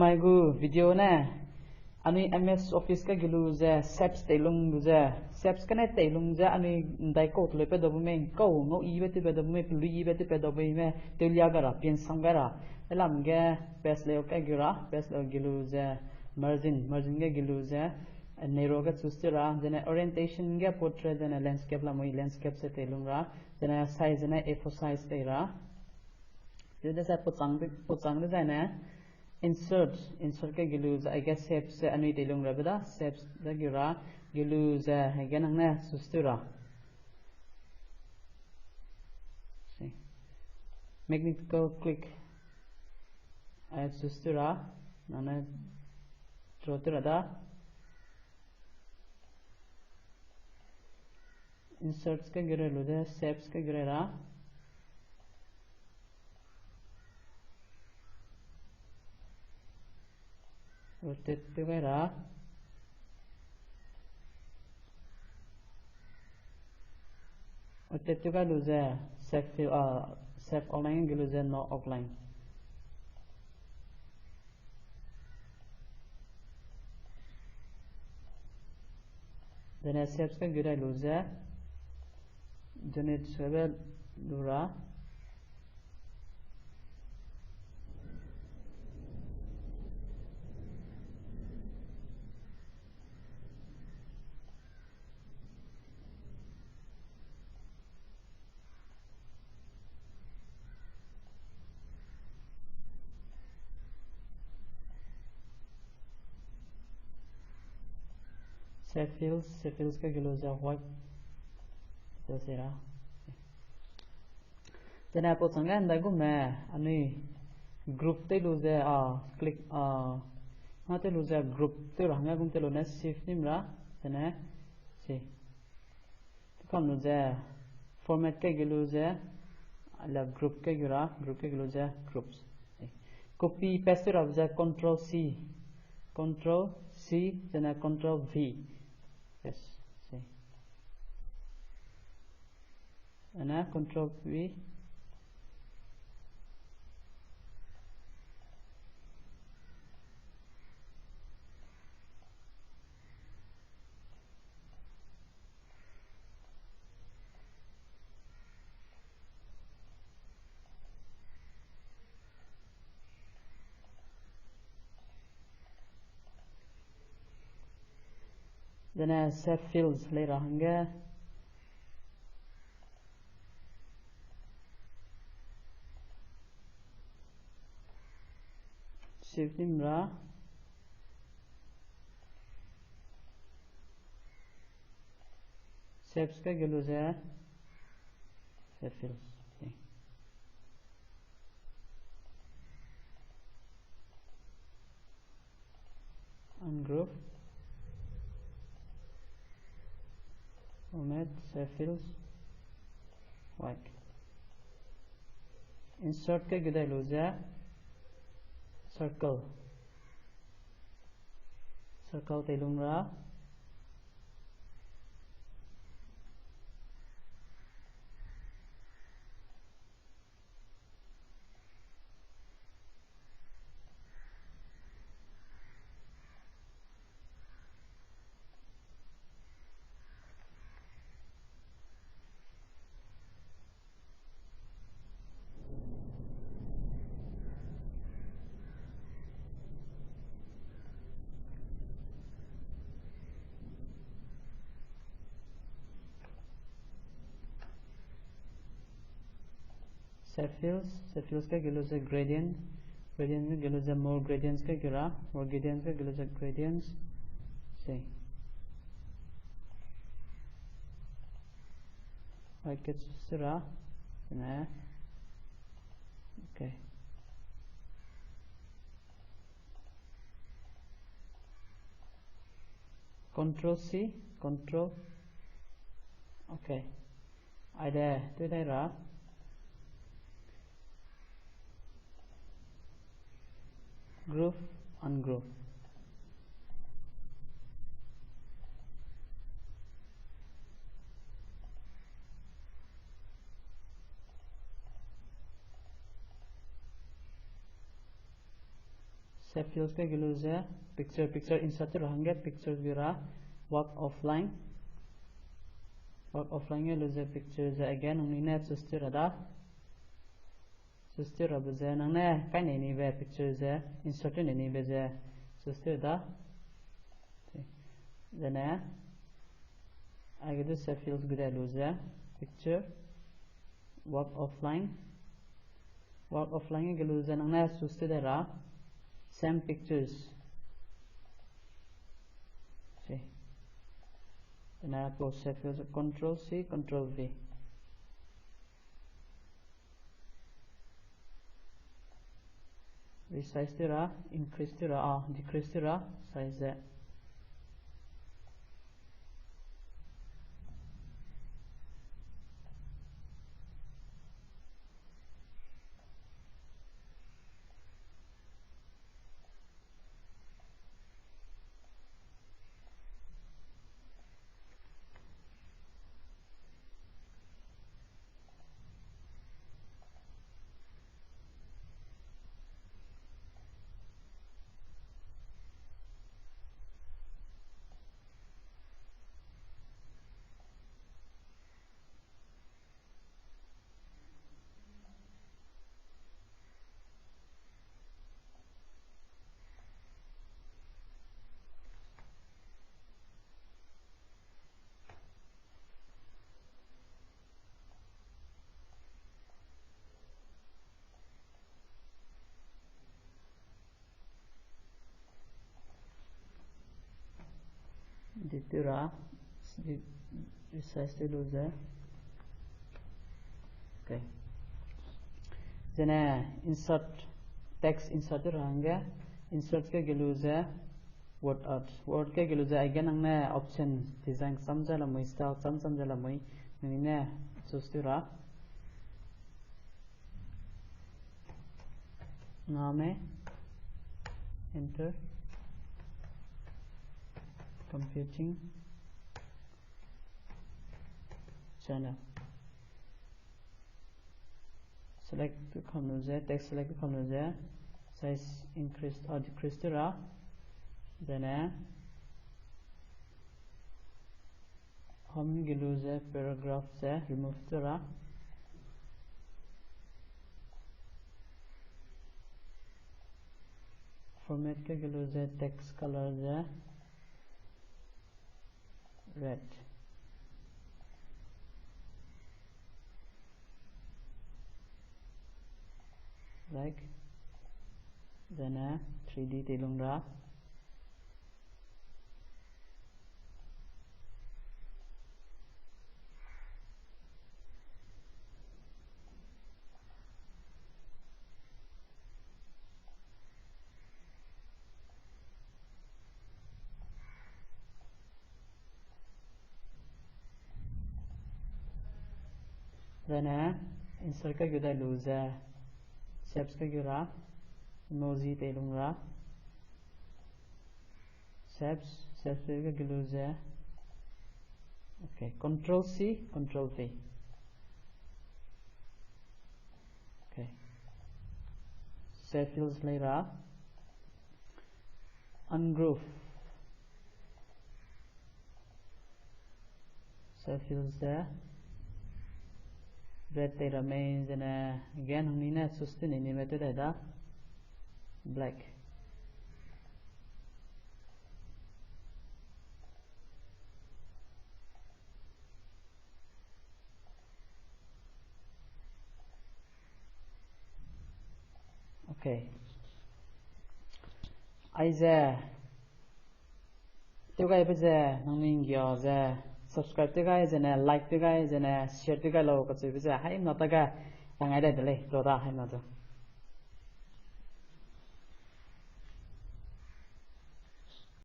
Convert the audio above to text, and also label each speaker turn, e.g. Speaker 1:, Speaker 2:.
Speaker 1: my gu video na ani ms office ka gilu je steps telung je steps ka na telung je ani dai ko le pe do me ko ngo I be te pe do me lui be te pe do me te lia gara pin sam gara lam ge pes le ka gira pes le gilu je margin ge gilu je narrow ga chustira jena orientation ge portrait jena landscape la moi landscape se telung ra jena size jena a4 size te ra jena sa pochang de jana insert ke gilu I guess shapes ani telung ra beda shapes da gira gilu ja again na sustura see magnifico click add sustura nana trotura da inserts ke gira lu da shapes ke gira ra rotate pe gira rotate ka lu ja save online gilu ja no offline then shapes ka gira lu ja donate server lura save fields ka gilu ja white to sera then apo sanga nda gu me ani group te lu ja click ha te lu ja group te ra nga gum te lu na shift nim ra then see kam lu ja format ke gilu ja ala group ke gilu ja groups copy paste ra ja control C then control V yes see and control V then save fields later hanga shift nimra saves ka gilu ja save fields okay. Ungroup format save fields white insert ke gilu ja circle telung ra save fields ka gilu ja gradient ka gilu ja more gradients ka gira more gradients ka gilu ja gradients see I get sira na okay control C control okay ai đây tới đây ra group ungroup save fields के गिलू जे picture insert रहेंगे pictures गिरा work offline के लूजे picture जे again उन्हीं ने सुस्ती रहा बजे नंगे कहीं नहीं वे picture जे insert नहीं वे जे सुस्ती रहा जने आगे तो save fields गिरा लूजे picture work offline के लूजे नंगे सुस्ती रहा same pictures see and I post save fields control C control V resize tira increase tira decrease tira size that ditira resize the loser okay then insert text insert रहेंगे insert के गिलूजे word के गिलूजे again हमने option design समझा ला मुई style समझा ला मुई ने सुस्तीरा Ngame enter Computing Channel select the column text select the column size increase or decrease tira then home giluze paragraph se remove tira format के giluze text color je red like then 3D tilunga then insert का गिरा लूज़ा shapes का गिरा emoji तेलुंगा shapes का गिलूज़ा okay control C control V okay save fields later ungroup save fields there red data remains and again hunina sustain animated data black okay aiza to guy baze nangning gyo za subscribe to guys and like to guys and share to guys lo ko chu baze hai na ta ga ngai dai le to da hai na to